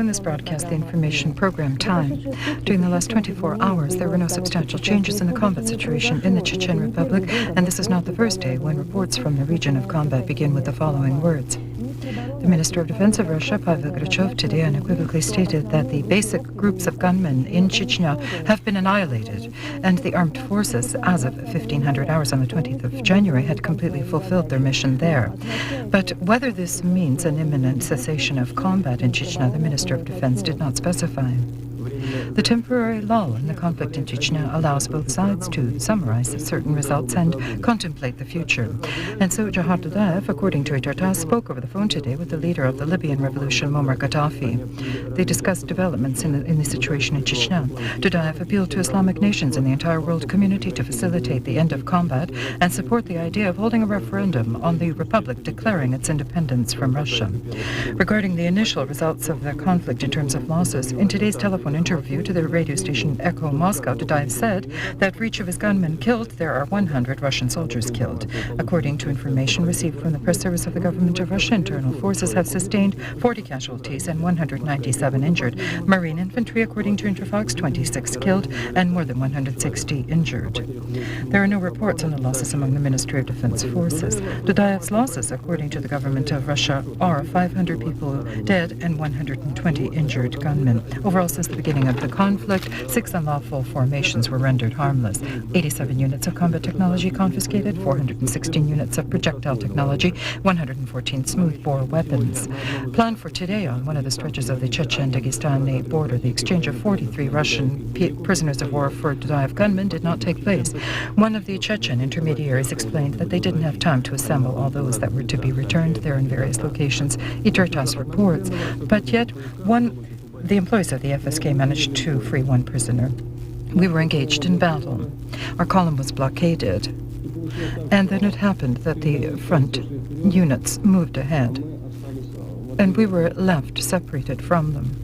in this broadcast the information program time. During the last 24 hours, there were no substantial changes in the combat situation in the Chechen Republic, and this is not the first day when reports from the region of combat begin with the following words. The Minister of Defense of Russia, Pavel Grachov, today unequivocally stated that the basic groups of gunmen in Chechnya have been annihilated, and the armed forces, as of 1500 hours on the 20th of January, had completely fulfilled their mission there. But whether this means an imminent cessation of combat in Chechnya, the Minister of Defense did not specify. The temporary lull in the conflict in Chechnya allows both sides to summarize certain results and contemplate the future. And so Jahar Dudayev, according to HRTAS, spoke over the phone today with the leader of the Libyan revolution, Muammar Gaddafi. They discussed developments in the situation in Chechnya. Dudayev appealed to Islamic nations and the entire world community to facilitate the end of combat and support the idea of holding a referendum on the republic declaring its independence from Russia. Regarding the initial results of the conflict in terms of losses, in today's telephone interview to the radio station Echo Moscow, Dudayev said that for each of his gunmen killed, there are 100 Russian soldiers killed. According to information received from the press service of the government of Russia, internal forces have sustained 40 casualties and 197 injured. Marine infantry, according to Interfax, 26 killed and more than 160 injured. There are no reports on the losses among the Ministry of Defense forces. Dudayev's losses, according to the government of Russia, are 500 people dead and 120 injured gunmen. Overall, since the beginning of the conflict, 6 unlawful formations were rendered harmless. 87 units of combat technology confiscated, 416 units of projectile technology, 114 smoothbore weapons. Planned for today on one of the stretches of the Chechen-Dagestani border, the exchange of 43 Russian prisoners of war for Dudayev gunmen did not take place. One of the Chechen intermediaries explained that they didn't have time to assemble all those that were to be returned there in various locations. Iturtas reports, but yet the employees of the FSK managed to free one prisoner. We were engaged in battle. Our column was blockaded. And then it happened that the front units moved ahead. And we were left separated from them.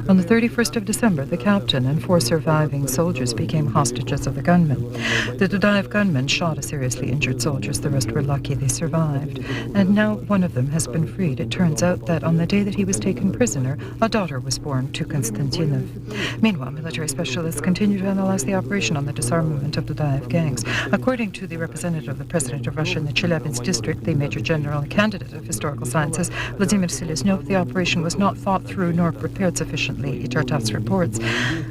On the 31st of December, the captain and 4 surviving soldiers became hostages of the gunmen. The Dudayev gunmen shot a seriously injured soldier. The rest were lucky they survived. And now one of them has been freed. It turns out that on the day that he was taken prisoner, a daughter was born to Konstantinov. Meanwhile, military specialists continue to analyze the operation on the disarmament of Dudayev gangs. According to the representative of the President of Russia in the Chelyabinsk district, the Major General candidate of historical sciences, Vladimir Seleznov, the operation was not thought through nor prepared sufficiently, Iturtas reports.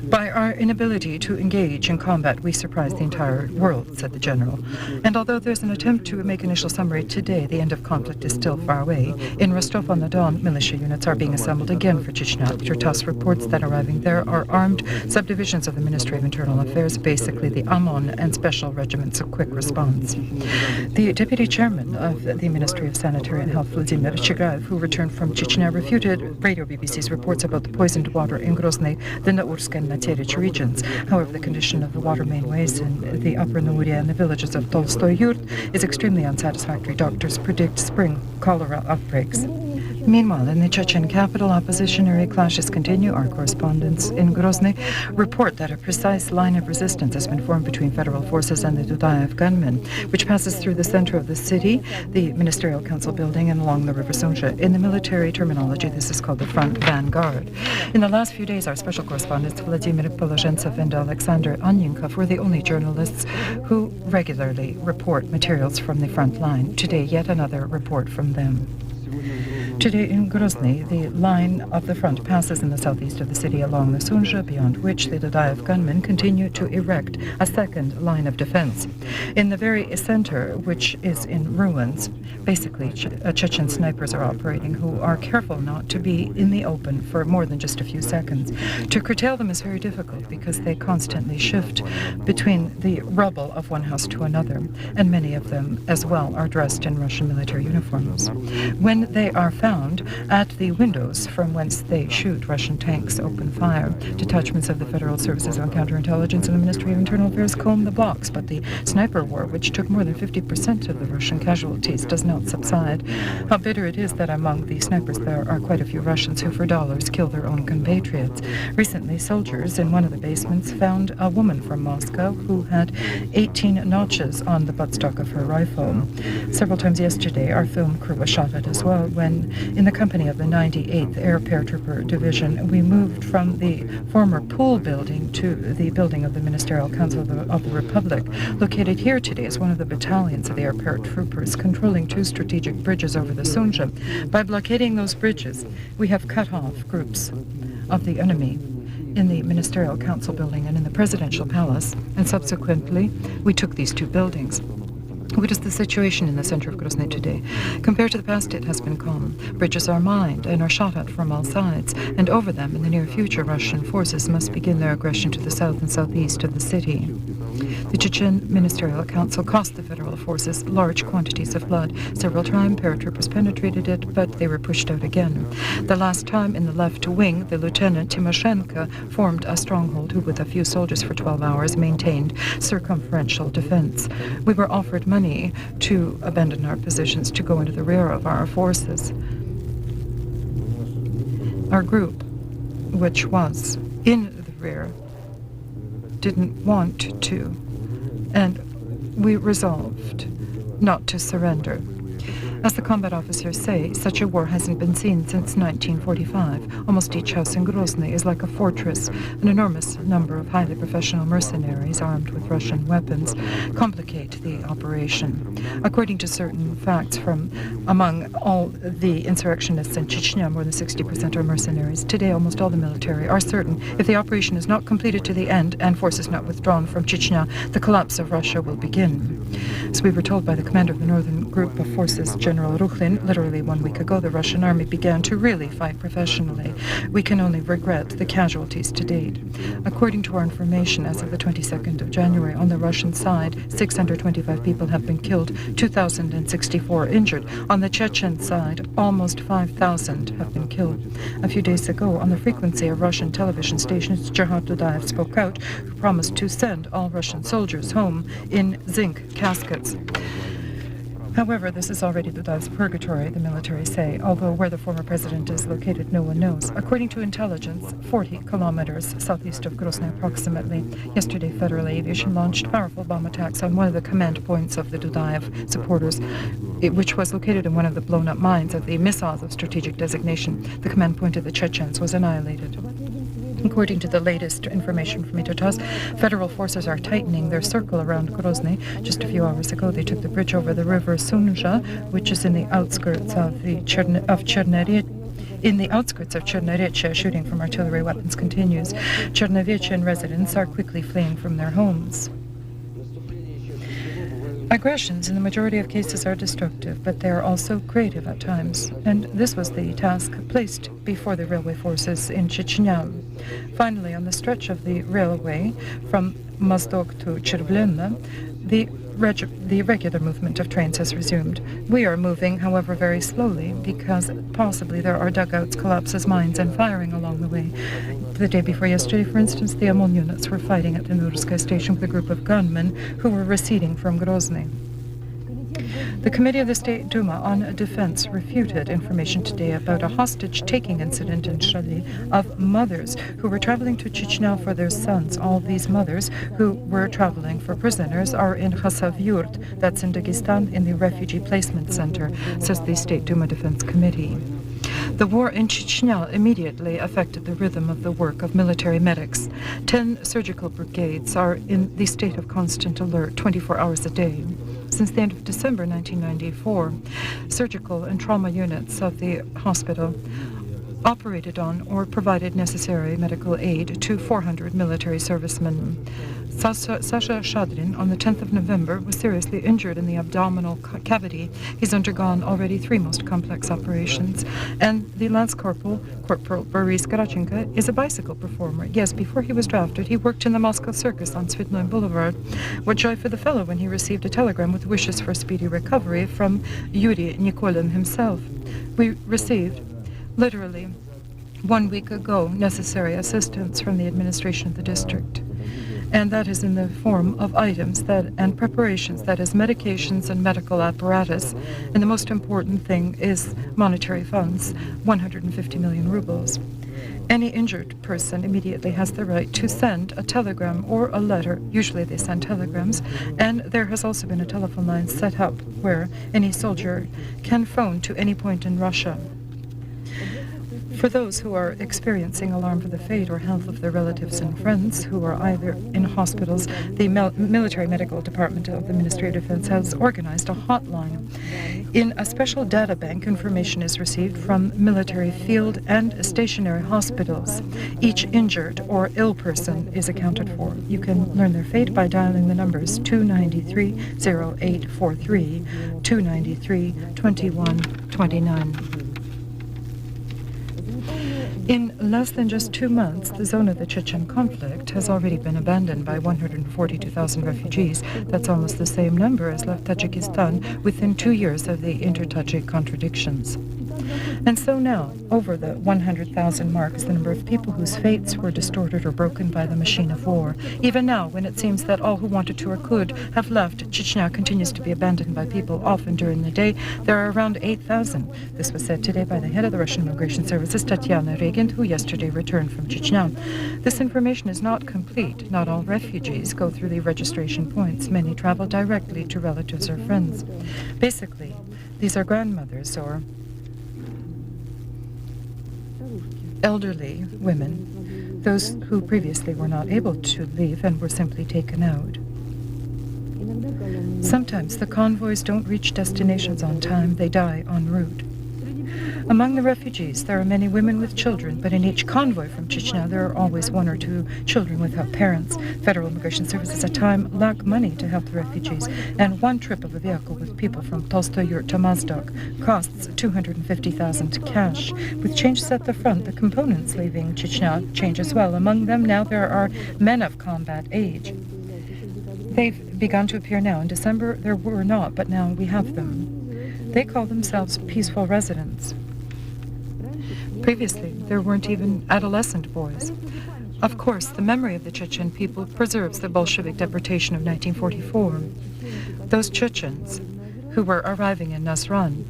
By our inability to engage in combat, we surprised the entire world, said the general. And although there's an attempt to make initial summary today, the end of conflict is still far away. In Rostov-on-the-Don, militia units are being assembled again for Chechnya. Iturtas reports that arriving there are armed subdivisions of the Ministry of Internal Affairs, basically the AMON and special regiments of quick response. The deputy chairman of the Ministry of Sanitary and Health, Vladimir Chigaev, who returned from Chechnya, refuted Radio BBC's reports about the poisoned water in Grozny, the Naursk and Naterich regions. However, the condition of the water mainways in the Upper Nauria and the villages of Tolstoy Yurt is extremely unsatisfactory. Doctors predict spring cholera outbreaks. Meanwhile, in the Chechen capital, oppositionary clashes continue. Our correspondents in Grozny report that a precise line of resistance has been formed between federal forces and the Dudayev gunmen, which passes through the center of the city, the Ministerial Council building, and along the River Sonja. In the military terminology, this is called the front vanguard. In the last few days, our special correspondents Vladimir Polozhentsov and Alexander Anyenkov were the only journalists who regularly report materials from the front line. Today, yet another report from them. Today in Grozny, the line of the front passes in the southeast of the city along the Sonja, beyond which the Dudayev gunmen continue to erect a second line of defense. In the very center, which is in ruins, basically Chechen snipers are operating who are careful not to be in the open for more than just a few seconds. To curtail them is very difficult because they constantly shift between the rubble of one house to another, and many of them as well are dressed in Russian military uniforms. When they are found at the windows from whence they shoot, Russian tanks open fire. Detachments of the Federal Services of Counterintelligence and the Ministry of Internal Affairs comb the blocks, but the sniper war, which took more than 50% of the Russian casualties, does not subside. How bitter it is that among the snipers there are quite a few Russians who for dollars kill their own compatriots. Recently, soldiers in one of the basements found a woman from Moscow who had 18 notches on the buttstock of her rifle. Several times yesterday, our film crew was shot at as well when In the company of the 98th Air Paratrooper Division, we moved from the former pool building to the building of the Ministerial Council of the Republic. Located here today is one of the battalions of the Air Paratroopers, controlling 2 strategic bridges over the Sunja. By blockading those bridges, we have cut off groups of the enemy in the Ministerial Council building and in the Presidential Palace, and subsequently we took these 2 buildings. What is the situation in the center of Grozny today? Compared to the past, it has been calm. Bridges are mined and are shot at from all sides, and over them in the near future Russian forces must begin their aggression to the south and southeast of the city. The Chechen Ministerial Council cost the federal forces large quantities of blood. Several times paratroopers penetrated it, but they were pushed out again. The last time in the left wing, the Lieutenant Timoshenko formed a stronghold who, with a few soldiers for 12 hours, maintained circumferential defense. We were offered money to abandon our positions to go into the rear of our forces. Our group, which was in the rear, didn't want to, and we resolved not to surrender. As the combat officers say, such a war hasn't been seen since 1945. Almost each house in Grozny is like a fortress. An enormous number of highly professional mercenaries armed with Russian weapons complicate the operation. According to certain facts from among all the insurrectionists in Chechnya, more than 60% are mercenaries. Today, almost all the military are certain if the operation is not completed to the end and forces not withdrawn from Chechnya, the collapse of Russia will begin. So we were told by the commander of the northern group of forces, General Rukhlin, literally 1 week ago, the Russian army began to really fight professionally. We can only regret the casualties to date. According to our information, as of the 22nd of January, on the Russian side, 625 people have been killed, 2,064 injured. On the Chechen side, almost 5,000 have been killed. A few days ago, on the frequency of Russian television stations, Jihad Dudayev spoke out, who promised to send all Russian soldiers home in zinc caskets. However, this is already Dudayev's purgatory, the military say, although where the former president is located, no one knows. According to intelligence, 40 kilometers southeast of Grozny approximately, yesterday Federal Aviation launched powerful bomb attacks on one of the command points of the Dudayev supporters, which was located in one of the blown-up mines of the missiles of strategic designation. The command point of the Chechens was annihilated. According to the latest information from Itotas, federal forces are tightening their circle around Grozny. Just a few hours ago, they took the bridge over the river Sunja, which is in the outskirts of Chernarechye, shooting from artillery weapons continues. Chernovechian residents are quickly fleeing from their homes. Aggressions in the majority of cases are destructive, but they are also creative at times, and this was the task placed before the railway forces in Chechnya. Finally, on the stretch of the railway from Mozdok to Chervlena, the regular movement of trains has resumed. We are moving, however, very slowly because possibly there are dugouts, collapses, mines, and firing along the way. The day before yesterday, for instance, the ML units were fighting at the Nurskaya station with a group of gunmen who were receding from Grozny. The Committee of the State Duma on Defense refuted information today about a hostage-taking incident in Shali of mothers who were traveling to Chechnya for their sons. All these mothers who were traveling for prisoners are in Khasavyurt, that's in Dagestan, in the Refugee Placement Center, says the State Duma Defense Committee. The war in Chechnya immediately affected the rhythm of the work of military medics. 10 surgical brigades are in the state of constant alert 24 hours a day. Since the end of December 1994, surgical and trauma units of the hospital operated on or provided necessary medical aid to 400 military servicemen. Sasha Shadrin, on the 10th of November, was seriously injured in the abdominal cavity. He's undergone already 3 most complex operations. And the Lance Corporal Boris Garachenko, is a bicycle performer. Yes, before he was drafted, he worked in the Moscow Circus on Tsvetnoy Boulevard. What joy for the fellow when he received a telegram with wishes for speedy recovery from Yuri Nikolin himself. We received, literally, 1 week ago, necessary assistance from the administration of the district. And that is in the form of items and preparations, that is medications and medical apparatus. And the most important thing is monetary funds, 150 million rubles. Any injured person immediately has the right to send a telegram or a letter. Usually they send telegrams. And there has also been a telephone line set up where any soldier can phone to any point in Russia. For those who are experiencing alarm for the fate or health of their relatives and friends who are either in hospitals, the Military Medical Department of the Ministry of Defense has organized a hotline. In a special data bank, information is received from military field and stationary hospitals. Each injured or ill person is accounted for. You can learn their fate by dialing the numbers 293-0843, 293-2129. In less than just 2 months, the zone of the Chechen conflict has already been abandoned by 142,000 refugees. That's almost the same number as left Tajikistan within 2 years of the inter-Tajik contradictions. And so now, over the 100,000 mark is the number of people whose fates were distorted or broken by the machine of war. Even now, when it seems that all who wanted to or could have left, Chechnya continues to be abandoned by people. Often during the day, there are around 8,000. This was said today by the head of the Russian Immigration Services, Tatyana Regin, who yesterday returned from Chechnya. This information is not complete. Not all refugees go through the registration points. Many travel directly to relatives or friends. Basically, these are grandmothers or elderly women, those who previously were not able to leave and were simply taken out. Sometimes the convoys don't reach destinations on time, they die en route. Among the refugees, there are many women with children, but in each convoy from Chechnya, there are always 1 or 2 children without parents. Federal Immigration Services at time lack money to help the refugees, and one trip of a vehicle with people from Tolstoy-Yurt to Mozdok costs 250,000 cash. With changes at the front, the components leaving Chechnya change as well. Among them now there are men of combat age. They've begun to appear now. In December there were not, but now we have them. They call themselves peaceful residents. Previously, there weren't even adolescent boys. Of course, the memory of the Chechen people preserves the Bolshevik deportation of 1944. Those Chechens who were arriving in Nasran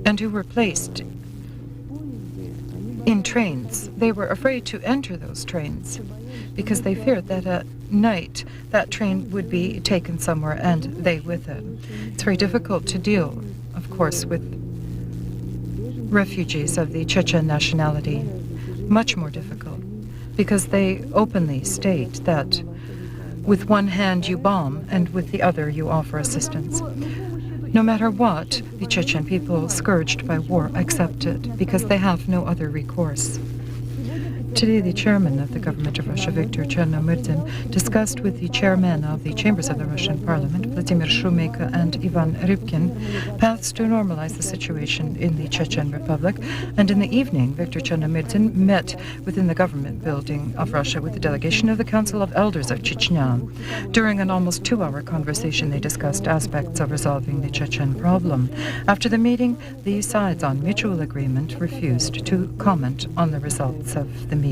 and who were placed in trains, they were afraid to enter those trains because they feared that at night that train would be taken somewhere and they with it. It's very difficult to deal, of course, with refugees of the Chechen nationality. Much more difficult, because they openly state that with one hand you bomb and with the other you offer assistance. No matter what, the Chechen people scourged by war accept it, because they have no other recourse. Today, the chairman of the government of Russia, Viktor Chernomyrdin, discussed with the chairmen of the chambers of the Russian parliament, Vladimir Shumeyko and Ivan Rybkin, paths to normalize the situation in the Chechen Republic. And in the evening, Viktor Chernomyrdin met within the government building of Russia with the delegation of the Council of Elders of Chechnya. During an almost 2-hour conversation, they discussed aspects of resolving the Chechen problem. After the meeting, the sides on mutual agreement refused to comment on the results of the meeting.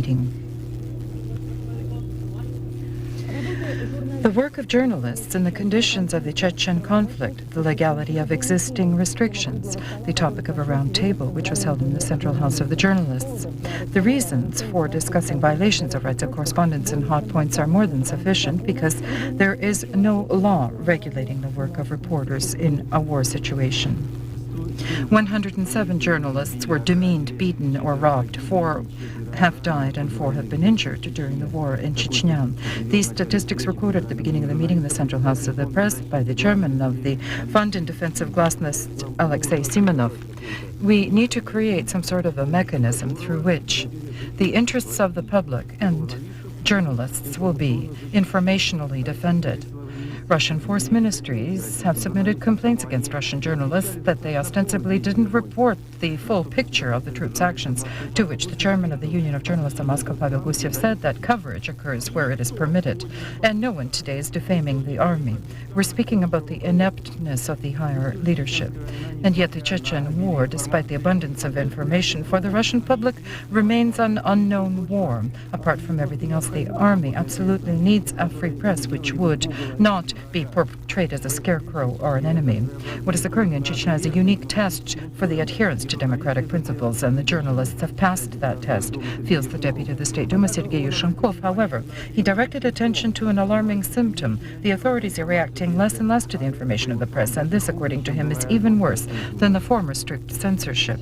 The work of journalists and the conditions of the Chechen conflict, the legality of existing restrictions, the topic of a round table which was held in the Central House of the Journalists. The reasons for discussing violations of rights of correspondence and hot points are more than sufficient because there is no law regulating the work of reporters in a war situation. 107 journalists were demeaned, beaten, or robbed. 4 have died and 4 have been injured during the war in Chechnya. These statistics were quoted at the beginning of the meeting in the Central House of the Press by the chairman of the Fund in Defense of Glasnost, Alexei Simonov. We need to create some sort of a mechanism through which the interests of the public and journalists will be informationally defended. Russian force ministries have submitted complaints against Russian journalists that they ostensibly didn't report the full picture of the troops' actions, to which the chairman of the Union of Journalists of Moscow, Pavel Gusiev, said that coverage occurs where it is permitted, and no one today is defaming the army. We're speaking about the ineptness of the higher leadership. And yet the Chechen war, despite the abundance of information for the Russian public, remains an unknown war. Apart from everything else, the army absolutely needs a free press, which would not be portrayed as a scarecrow or an enemy. What is occurring in Chechnya is a unique test for the adherence to democratic principles, and the journalists have passed that test, feels the deputy of the State Duma, Sergei Yushchenkov. However, he directed attention to an alarming symptom. The authorities are reacting less and less to the information of the press, and this, according to him, is even worse than the former strict censorship.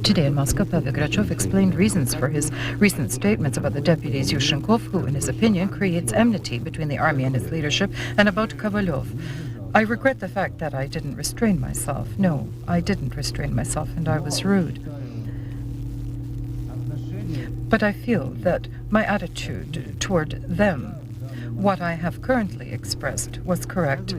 Today in Moscow, Pavel Grachev explained reasons for his recent statements about the deputies Yushchenkov, who, in his opinion, creates enmity between the army and its leadership, and about Kovalyov. I regret the fact that I didn't restrain myself. No, I didn't restrain myself, and I was rude. But I feel that my attitude toward them, what I have currently expressed, was correct.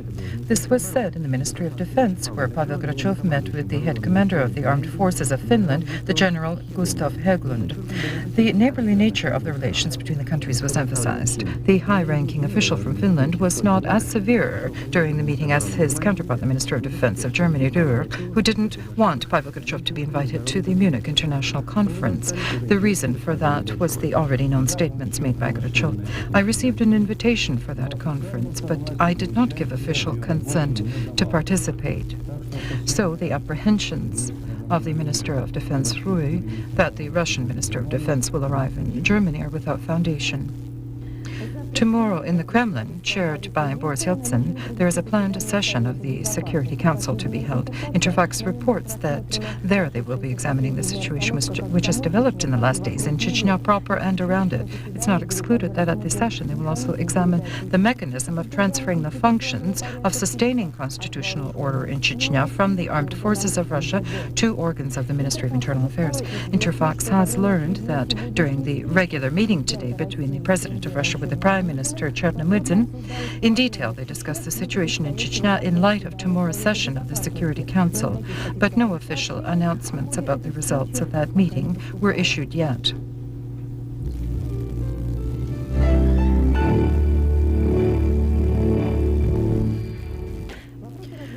This was said in the Ministry of Defense, where Pavel Grachev met with the head commander of the armed forces of Finland, the General Gustav Hägglund. The neighborly nature of the relations between the countries was emphasized. The high-ranking official from Finland was not as severe during the meeting as his counterpart, the Minister of Defense of Germany, Dürer, who didn't want Pavel Grachev to be invited to the Munich International Conference. The reason for that was the already known statements made by Grachev. I received an invitation for that conference, but I did not give official consent to participate. So the apprehensions of the Minister of Defense, Rui, that the Russian Minister of Defense will arrive in Germany are without foundation. Tomorrow in the Kremlin, chaired by Boris Yeltsin, there is a planned session of the Security Council to be held. Interfax reports that there they will be examining the situation which has developed in the last days in Chechnya proper and around it. It's not excluded that at this session they will also examine the mechanism of transferring the functions of sustaining constitutional order in Chechnya from the armed forces of Russia to organs of the Ministry of Internal Affairs. Interfax has learned that during the regular meeting today between the President of Russia with the Prime Minister Chernomyrdin, in detail they discussed the situation in Chechnya in light of tomorrow's session of the Security Council, but no official announcements about the results of that meeting were issued yet.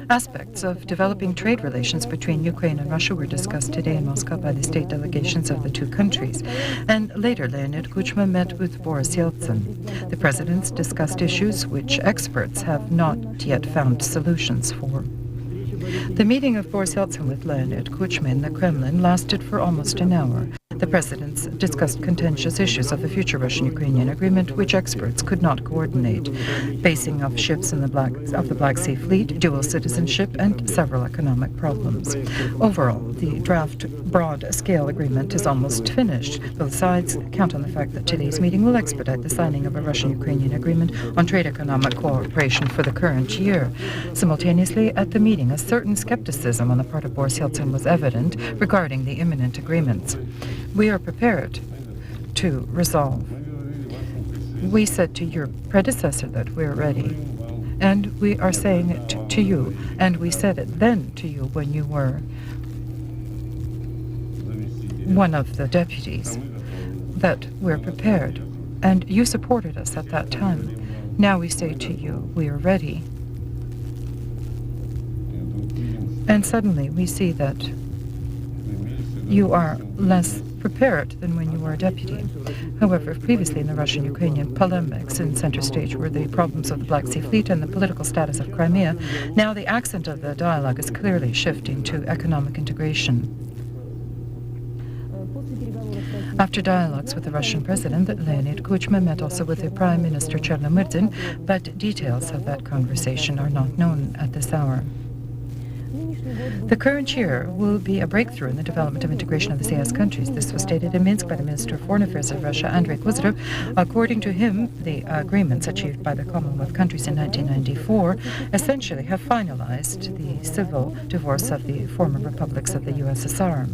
Aspects of developing trade relations between Ukraine and Russia were discussed today in Moscow by the state delegations of the two countries. And later, Leonid Kuchma met with Boris Yeltsin. The presidents discussed issues which experts have not yet found solutions for. The meeting of Boris Yeltsin with Leonid Kuchma in the Kremlin lasted for almost an hour. The presidents discussed contentious issues of the future Russian-Ukrainian agreement, which experts could not coordinate: basing of ships in the Black Sea Fleet, dual citizenship, and several economic problems. Overall, the draft broad-scale agreement is almost finished. Both sides count on the fact that today's meeting will expedite the signing of a Russian-Ukrainian agreement on trade economic cooperation for the current year. Simultaneously, at the meeting, a certain skepticism on the part of Boris Yeltsin was evident regarding the imminent agreements. We are prepared to resolve. We said to your predecessor that we're ready, and we are saying it to you, and we said it then to you when you were one of the deputies, that we're prepared, and you supported us at that time. Now we say to you, we are ready. And suddenly we see that you are less prepared than when you were a deputy. However, previously in the Russian-Ukrainian polemics in center stage were the problems of the Black Sea Fleet and the political status of Crimea. Now the accent of the dialogue is clearly shifting to economic integration. After dialogues with the Russian president, Leonid Kuchma met also with the Prime Minister Chernomyrdin, but details of that conversation are not known at this hour. The current year will be a breakthrough in the development of integration of the CIS countries. This was stated in Minsk by the Minister of Foreign Affairs of Russia, Andrei Kozyrev. According to him, the agreements achieved by the Commonwealth countries in 1994 essentially have finalized the civil divorce of the former republics of the USSR.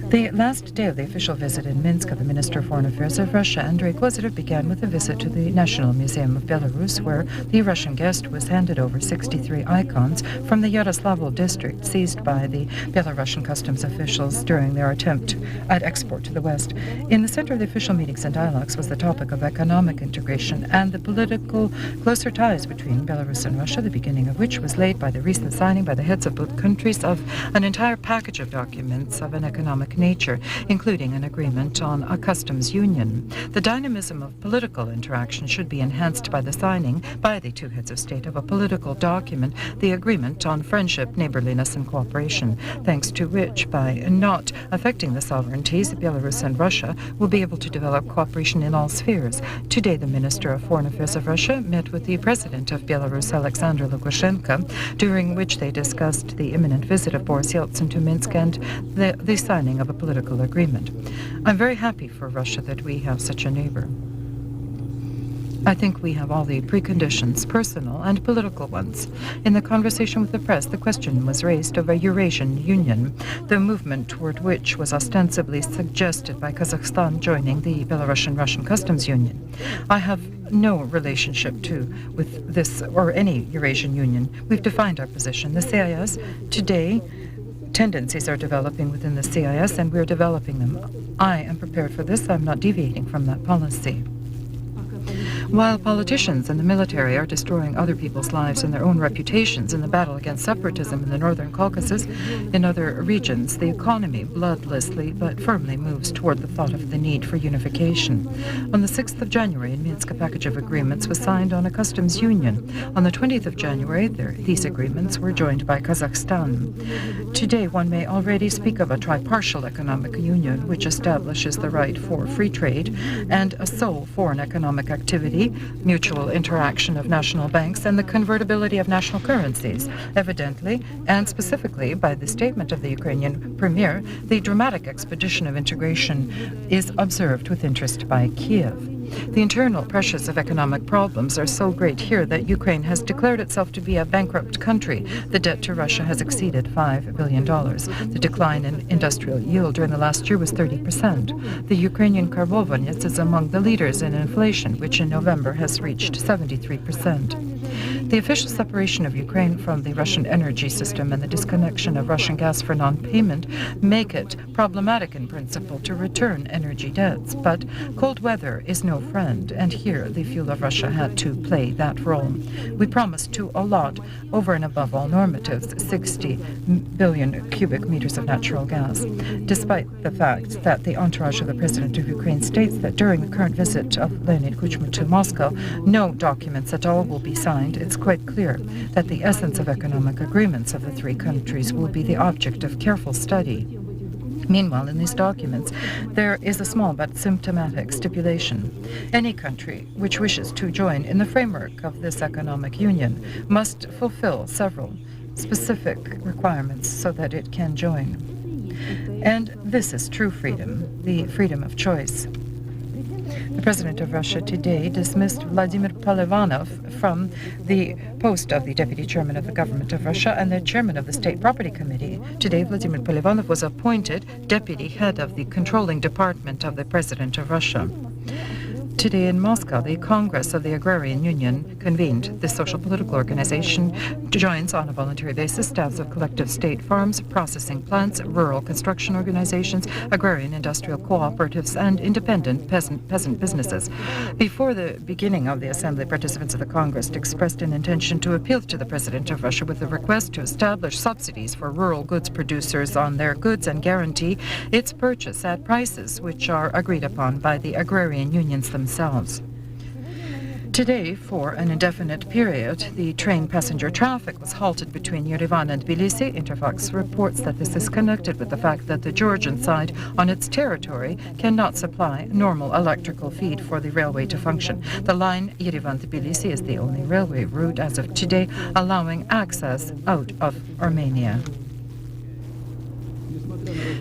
The last day of the official visit in Minsk of the Minister of Foreign Affairs of Russia, Andrei Kozyrev, began with a visit to the National Museum of Belarus, where the Russian guest was handed over 63 icons from the Yaroslavl district seized by the Belarusian customs officials during their attempt at export to the West. In the center of the official meetings and dialogues was the topic of economic integration and the political closer ties between Belarus and Russia, the beginning of which was laid by the recent signing by the heads of both countries of an entire package of documents of an economic nature, including an agreement on a customs union. The dynamism of political interaction should be enhanced by the signing by the two heads of state of a political document, the Agreement on Friendship, Neighborliness and Cooperation, thanks to which, by not affecting the sovereignties, Belarus and Russia will be able to develop cooperation in all spheres. Today, the Minister of Foreign Affairs of Russia met with the President of Belarus, Alexander Lukashenko, during which they discussed the imminent visit of Boris Yeltsin to Minsk and the signing of a political agreement. I'm very happy for Russia that we have such a neighbor. I think we have all the preconditions, personal and political ones. In the conversation with the press, the question was raised of a Eurasian Union, the movement toward which was ostensibly suggested by Kazakhstan joining the Belarusian-Russian Customs Union. I have no relationship with this or any Eurasian Union. We've defined our position. The CIS today, tendencies are developing within the CIS, and we're developing them. I am prepared for this. I'm not deviating from that policy. While politicians and the military are destroying other people's lives and their own reputations in the battle against separatism in the Northern Caucasus, in other regions, the economy bloodlessly but firmly moves toward the thought of the need for unification. On the 6th of January in Minsk, a package of agreements was signed on a customs union. On the 20th of January, these agreements were joined by Kazakhstan. Today, one may already speak of a tripartite economic union which establishes the right for free trade and a sole foreign economic activity, mutual interaction of national banks, and the convertibility of national currencies. Evidently, and specifically by the statement of the Ukrainian premier, the dramatic expedition of integration is observed with interest by Kiev. The internal pressures of economic problems are so great here that Ukraine has declared itself to be a bankrupt country. The debt to Russia has exceeded $5 billion. The decline in industrial yield during the last year was 30%. The Ukrainian Karbovanets is among the leaders in inflation, which in November has reached 73%. The official separation of Ukraine from the Russian energy system and the disconnection of Russian gas for non-payment make it problematic in principle to return energy debts. But cold weather is no friend, and here the fuel of Russia had to play that role. We promised to allot, over and above all normatives, 60 billion cubic meters of natural gas, despite the fact that the entourage of the President of Ukraine states that during the current visit of Leonid Kuchma to Moscow, no documents at all will be signed. It's quite clear that the essence of economic agreements of the three countries will be the object of careful study. Meanwhile, in these documents, there is a small but symptomatic stipulation. Any country which wishes to join in the framework of this economic union must fulfill several specific requirements so that it can join. And this is true freedom, the freedom of choice. The President of Russia today dismissed Vladimir Polivanov from the post of the Deputy Chairman of the Government of Russia and the Chairman of the State Property Committee. Today, Vladimir Polivanov was appointed Deputy Head of the Controlling Department of the President of Russia. Today in Moscow, the Congress of the Agrarian Union convened. This social political organization joins on a voluntary basis staffs of collective state farms, processing plants, rural construction organizations, agrarian industrial cooperatives, and independent peasant businesses. Before the beginning of the assembly, participants of the Congress expressed an intention to appeal to the President of Russia with a request to establish subsidies for rural goods producers on their goods and guarantee its purchase at prices which are agreed upon by the agrarian unions themselves. Today, for an indefinite period, the train passenger traffic was halted between Yerevan and Tbilisi. Interfax reports that this is connected with the fact that the Georgian side on its territory cannot supply normal electrical feed for the railway to function. The line Yerevan-Tbilisi is the only railway route as of today allowing access out of Armenia.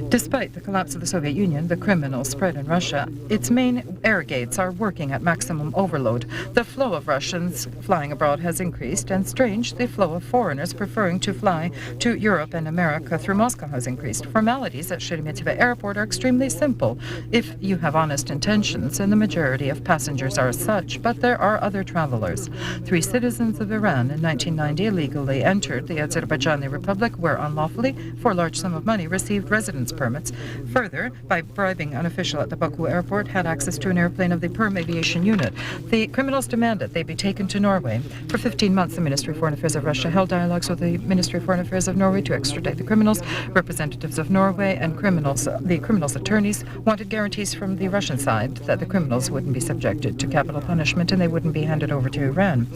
Despite the collapse of the Soviet Union, the criminal spread in Russia, its main air gates are working at maximum overload. The flow of Russians flying abroad has increased, and strange, the flow of foreigners preferring to fly to Europe and America through Moscow has increased. Formalities at Sheremetyevo Airport are extremely simple if you have honest intentions, and the majority of passengers are such, but there are other travelers. 3 citizens of Iran in 1990 illegally entered the Azerbaijani Republic, where unlawfully, for a large sum of money, received residence permits. Further, by bribing an official at the Baku airport, had access to an airplane of the Perm Aviation Unit. The criminals demanded they be taken to Norway. For 15 months, the Ministry of Foreign Affairs of Russia held dialogues with the Ministry of Foreign Affairs of Norway to extradite the criminals. Representatives of Norway and the criminals' attorneys wanted guarantees from the Russian side that the criminals wouldn't be subjected to capital punishment and they wouldn't be handed over to Iran.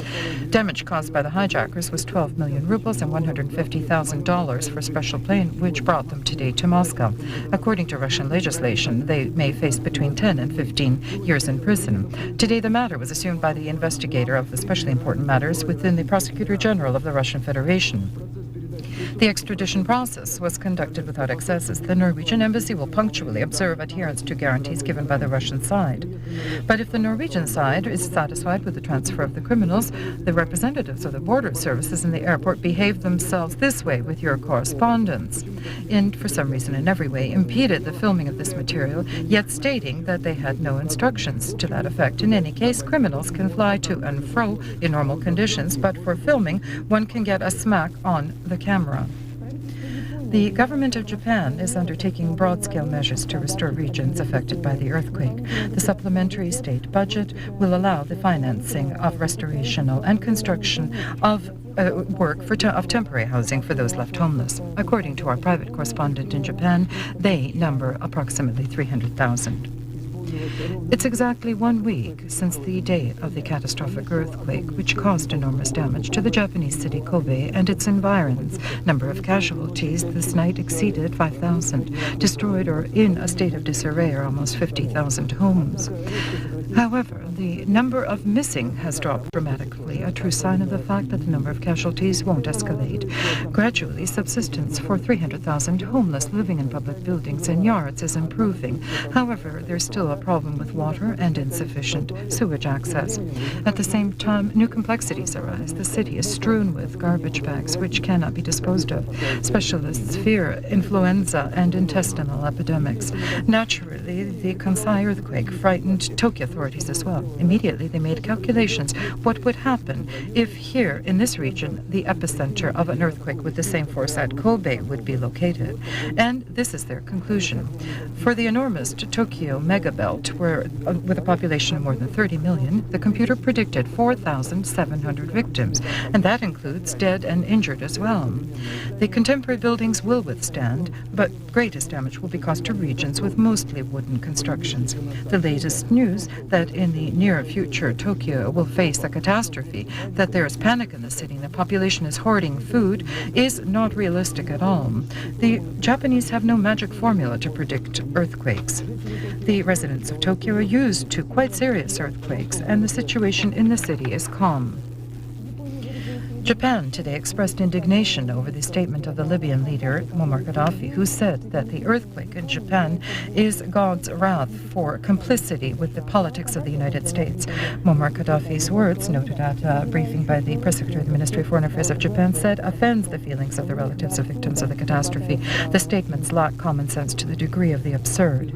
Damage caused by the hijackers was 12 million rubles and $150,000 for a special plane, which brought them today to Moscow. According to Russian legislation, they may face between 10 and 15 years in prison. Today, the matter was assumed by the investigator of especially important matters within the Prosecutor General of the Russian Federation. The extradition process was conducted without excesses. The Norwegian embassy will punctually observe adherence to guarantees given by the Russian side. But if the Norwegian side is satisfied with the transfer of the criminals, the representatives of the border services in the airport behave themselves this way with your correspondents, and for some reason in every way impeded the filming of this material, yet stating that they had no instructions to that effect. In any case, criminals can fly to and fro in normal conditions, but for filming, one can get a smack on the camera. The government of Japan is undertaking broad-scale measures to restore regions affected by the earthquake. The supplementary state budget will allow the financing of restorational and construction of work of temporary housing for those left homeless. According to our private correspondent in Japan, they number approximately 300,000. It's exactly 1 week since the day of the catastrophic earthquake, which caused enormous damage to the Japanese city Kobe and its environs. Number of casualties this night exceeded 5,000. Destroyed or in a state of disarray are almost 50,000 homes. However, the number of missing has dropped dramatically, a true sign of the fact that the number of casualties won't escalate. Gradually, subsistence for 300,000 homeless living in public buildings and yards is improving. However, there's still a problem with water and insufficient sewage access. At the same time, new complexities arise. The city is strewn with garbage bags which cannot be disposed of. Specialists fear influenza and intestinal epidemics. Naturally, the Kansai earthquake frightened Tokyo authorities as well. Immediately, they made calculations what would happen if here in this region the epicenter of an earthquake with the same force at Kobe would be located. And this is their conclusion. For the enormous Tokyo megabelt, with a population of more than 30 million, the computer predicted 4,700 victims, and that includes dead and injured as well. The contemporary buildings will withstand, but greatest damage will be caused to regions with mostly wooden constructions. The latest news that in the near future Tokyo will face a catastrophe, that there is panic in the city, the population is hoarding food, is not realistic at all. The Japanese have no magic formula to predict earthquakes. The residents of Tokyo are used to quite serious earthquakes, and the situation in the city is calm. Japan today expressed indignation over the statement of the Libyan leader, Muammar Gaddafi, who said that the earthquake in Japan is God's wrath for complicity with the politics of the United States. Muammar Gaddafi's words, noted at a briefing by the press secretary of the Ministry of Foreign Affairs of Japan, said offends the feelings of the relatives of victims of the catastrophe. The statements lack common sense to the degree of the absurd.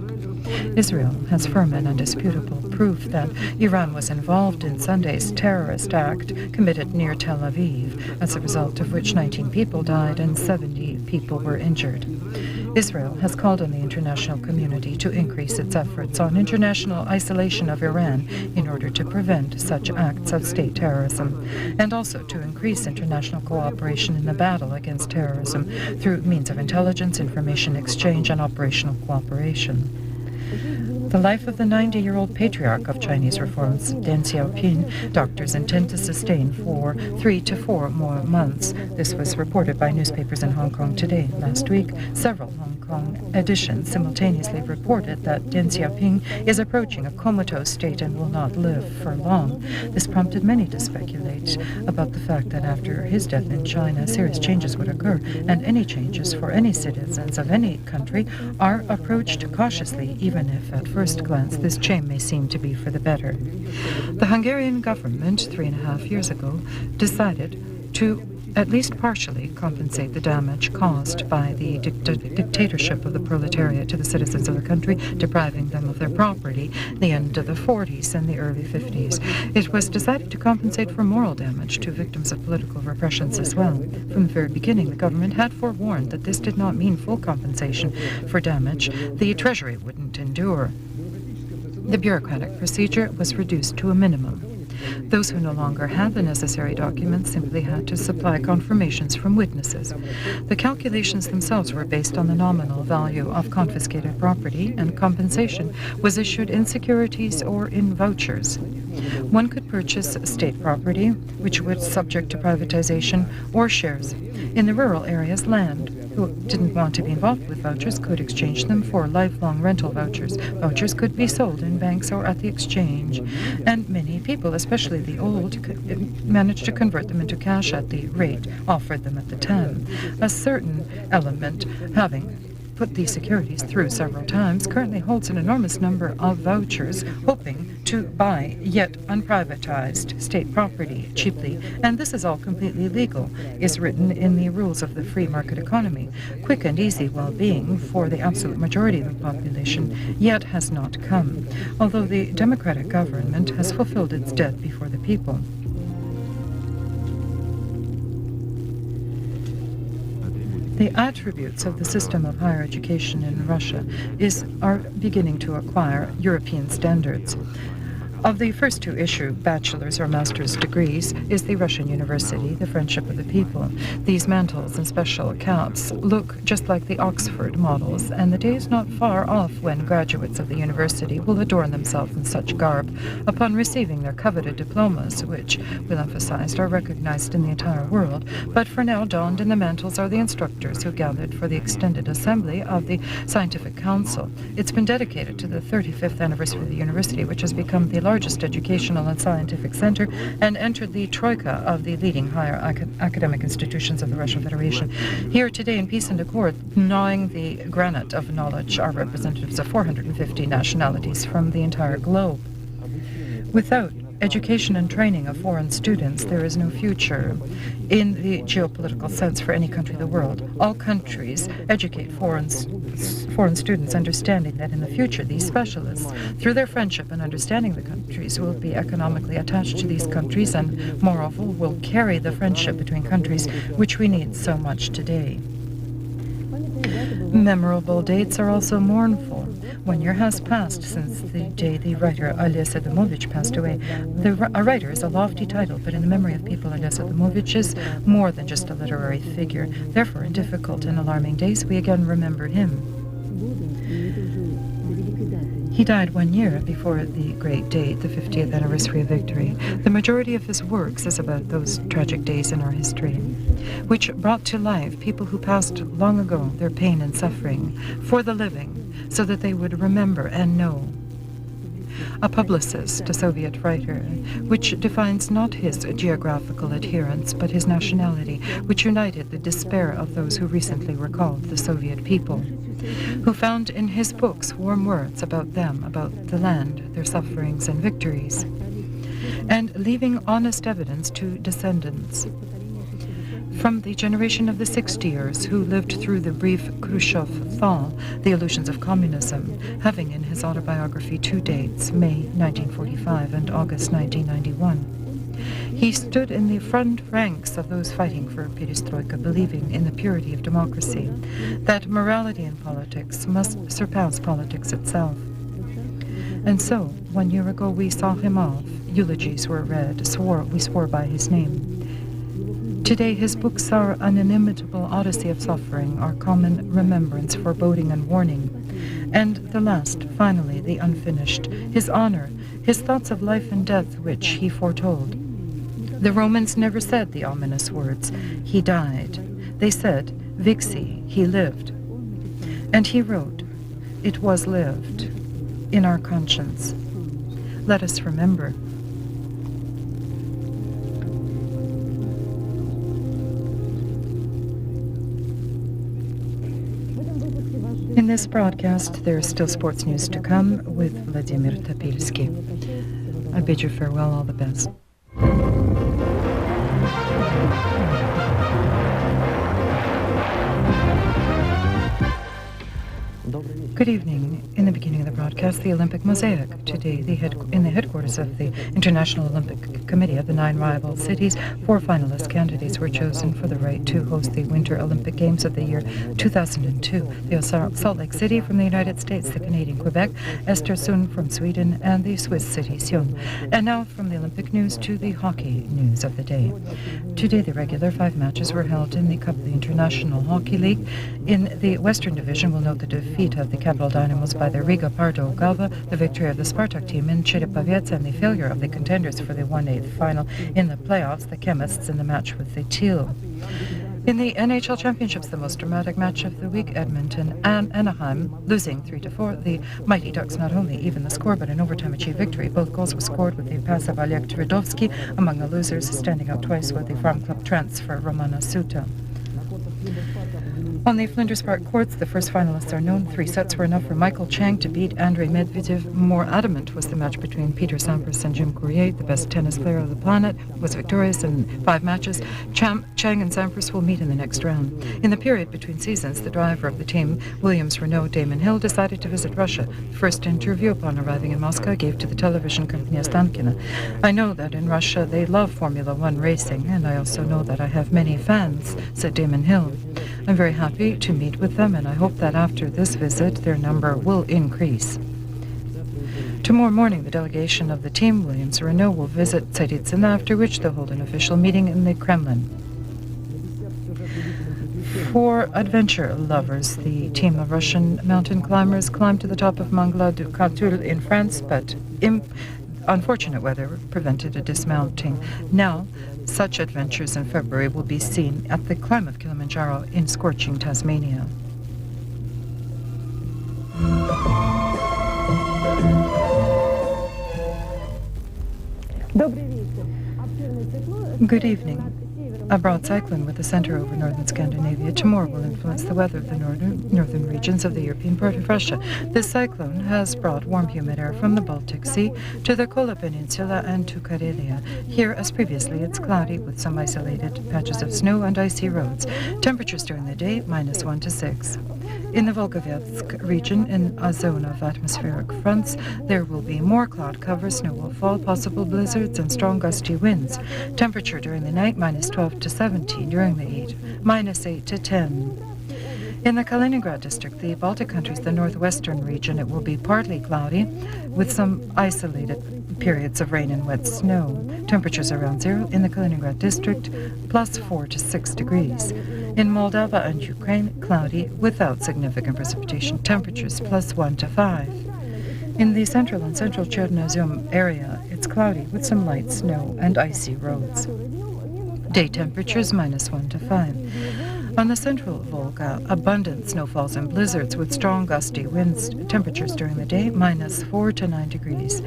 Israel has firm and undisputable proof that Iran was involved in Sunday's terrorist act committed near Tel Aviv, as a result of which 19 people died and 70 people were injured. Israel has called on the international community to increase its efforts on international isolation of Iran in order to prevent such acts of state terrorism, and also to increase international cooperation in the battle against terrorism through means of intelligence, information exchange, and operational cooperation. The life of the 90-year-old patriarch of Chinese reforms, Deng Xiaoping, doctors intend to sustain for 3 to 4 more months. This was reported by newspapers in Hong Kong today. Last week, several Hong Kong editions simultaneously reported that Deng Xiaoping is approaching a comatose state and will not live for long. This prompted many to speculate about the fact that after his death in China, serious changes would occur, and any changes for any citizens of any country are approached cautiously, even if at first glance this change may seem to be for the better. The Hungarian government 3.5 years ago decided to at least partially compensate the damage caused by the dictatorship of the proletariat to the citizens of the country, depriving them of their property the end of the 40s and the early 50s. It was decided to compensate for moral damage to victims of political repressions as well. From the very beginning, the government had forewarned that this did not mean full compensation for damage the Treasury wouldn't endure. The bureaucratic procedure was reduced to a minimum. Those who no longer had the necessary documents simply had to supply confirmations from witnesses. The calculations themselves were based on the nominal value of confiscated property, and compensation was issued in securities or in vouchers. One could purchase state property, which was subject to privatization, or shares. In the rural areas, land. Who didn't want to be involved with vouchers could exchange them for lifelong rental vouchers. Vouchers could be sold in banks or at the exchange. And many people, especially the old, managed to convert them into cash at the rate offered them at the time. A certain element, having put these securities through several times, currently holds an enormous number of vouchers, hoping to buy yet unprivatized state property cheaply. And this is all completely legal, is written in the rules of the free market economy. Quick and easy well-being for the absolute majority of the population yet has not come, although the democratic government has fulfilled its debt before the people. The attributes of the system of higher education in Russia are beginning to acquire European standards. Of the first to issue bachelor's or master's degrees is the Russian University, the Friendship of the People. These mantles and special caps look just like the Oxford models, and the day is not far off when graduates of the university will adorn themselves in such garb upon receiving their coveted diplomas, which, we'll emphasize, are recognized in the entire world. But for now, donned in the mantles are the instructors who gathered for the extended assembly of the Scientific Council. It's been dedicated to the 35th anniversary of the university, which has become the largest educational and scientific center and entered the troika of the leading higher academic institutions of the Russian Federation. Here today in peace and accord, gnawing the granite of knowledge, are representatives of 450 nationalities from the entire globe. Without education and training of foreign students, there is no future in the geopolitical sense for any country in the world. All countries educate foreign students, understanding that in the future these specialists, through their friendship and understanding the countries, will be economically attached to these countries and, moreover, will carry the friendship between countries, which we need so much today. Memorable dates are also mournful. 1 year has passed since the day the writer Olesa Domovich passed away. A writer is a lofty title, but in the memory of people, Olesa Domovich is more than just a literary figure. Therefore, in difficult and alarming days, we again remember him. He died 1 year before the great date, the 50th anniversary of victory. The majority of his works is about those tragic days in our history, which brought to life people who passed long ago their pain and suffering for the living, so that they would remember and know. A publicist, a Soviet writer, which defines not his geographical adherence, but his nationality, which united the despair of those who recently recalled the Soviet people, who found in his books warm words about them, about the land, their sufferings and victories, and leaving honest evidence to descendants. From the generation of the 60ers who lived through the brief Khrushchev thaw, the illusions of communism, having in his autobiography 2 dates, May 1945 and August 1991. He stood in the front ranks of those fighting for perestroika, believing in the purity of democracy, that morality in politics must surpass politics itself. And so, 1 year ago we saw him off, eulogies were read, we swore by his name. Today his books are an inimitable odyssey of suffering, our common remembrance, foreboding and warning. And the last, finally, the unfinished, his honor, his thoughts of life and death which he foretold. The Romans never said the ominous words, he died. They said, vixi, he lived. And he wrote, it was lived, in our conscience. Let us remember. In this broadcast, there is still sports news to come with Vladimir Topilsky. I bid you farewell, all the best. Good evening. In the beginning of the broadcast, the Olympic Mosaic. Today, in the headquarters of the International Olympic Committee of the 9 rival cities, 4 finalist candidates were chosen for the right to host the Winter Olympic Games of the year 2002. The Salt Lake City from the United States, the Canadian Quebec, Östersund from Sweden, and the Swiss city Sion. And now from the Olympic news to the hockey news of the day. Today, the regular 5 matches were held in the Cup of the International Hockey League. In the Western Division, we'll note the defeat of the Capital Dynamos by the Riga Pardo Galva, the victory of the Spartak team in Cherepovets, and the failure of the contenders for the 1/8 final in the playoffs, the Chemists, in the match with the Teal. In the NHL Championships, the most dramatic match of the week, Edmonton and Anaheim losing 3-4. The Mighty Ducks not only even the score, but in overtime achieved victory. Both goals were scored with the pass of Oleg Tvedovsky. Among the losers, standing out twice with the Farm Club transfer Romana Suta. On the Flinders Park courts, the first finalists are known. 3 sets were enough for Michael Chang to beat Andrei Medvedev. More adamant was the match between Peter Sampras and Jim Courier. The best tennis player of the planet was victorious in 5 matches. Chang and Sampras will meet in the next round. In the period between seasons, the driver of the team, Williams-Renault Damon Hill, decided to visit Russia. The first interview upon arriving in Moscow gave to the television company Ostankino. I know that in Russia they love Formula 1 racing, and I also know that I have many fans, said Damon Hill. I'm very happy to meet with them, and I hope that after this visit their number will increase. Tomorrow morning, the delegation of the team, Williams-Renault, will visit Tsaritsyn, after which they'll hold an official meeting in the Kremlin. For adventure lovers, the team of Russian mountain climbers climbed to the top of Mangla du Catul in France, but unfortunate weather prevented a dismounting. Now, such adventures in February will be seen at the climb of Kilimanjaro in scorching Tasmania. Good evening. A broad cyclone with a center over northern Scandinavia tomorrow will influence the weather of the northern regions of the European part of Russia. This cyclone has brought warm humid air from the Baltic Sea to the Kola Peninsula and to Karelia. Here, as previously, it's cloudy with some isolated patches of snow and icy roads. Temperatures during the day, -1 to 6. In the Volgovetsk region, in a zone of atmospheric fronts, there will be more cloud cover, snow will fall, possible blizzards, and strong gusty winds. Temperature during the night, -12 to 17, during the 8 to 10. In the Kaliningrad district, the Baltic countries, the northwestern region, it will be partly cloudy with some isolated periods of rain and wet snow. Temperatures around 0 in the Kaliningrad district, +4 to 6 degrees. In Moldova and Ukraine, cloudy without significant precipitation. Temperatures +1 to 5. In the central and central Chernozem area, it's cloudy with some light snow and icy roads. Day temperatures -1 to 5. On the central Volga, abundant snowfalls and blizzards with strong gusty winds. Temperatures during the day -4 to 9 degrees.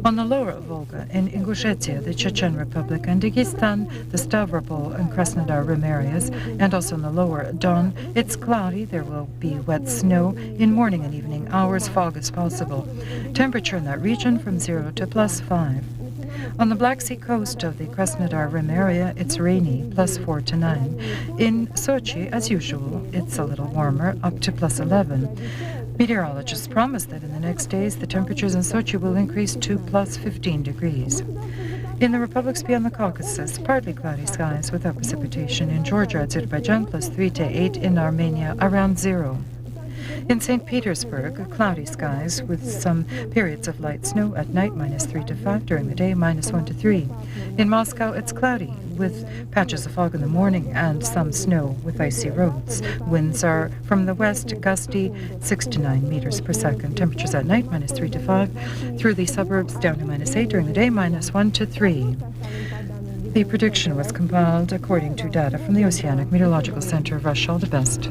On the lower Volga, in Ingushetia, the Chechen Republic, and Dagestan, the Stavropol and Krasnodar Rim areas, and also in the lower Don, it's cloudy. There will be wet snow. In morning and evening hours, fog is possible. Temperature in that region from 0 to +5. On the Black Sea coast of the Krasnodar Rim area, it's rainy, +4 to 9. In Sochi, as usual, it's a little warmer, up to +11. Meteorologists promise that in the next days, the temperatures in Sochi will increase to +15 degrees. In the republics beyond the Caucasus, partly cloudy skies without precipitation. In Georgia, Azerbaijan, +3 to 8. In Armenia, around 0. In St. Petersburg, cloudy skies with some periods of light snow at night, -3 to 5, during the day, -1 to 3. In Moscow, it's cloudy with patches of fog in the morning and some snow with icy roads. Winds are from the west, gusty, 6 to 9 meters per second. Temperatures at night, -3 to 5. Through the suburbs, down to -8, during the day, -1 to 3. The prediction was compiled according to data from the Oceanic Meteorological Center of Russia. All the best.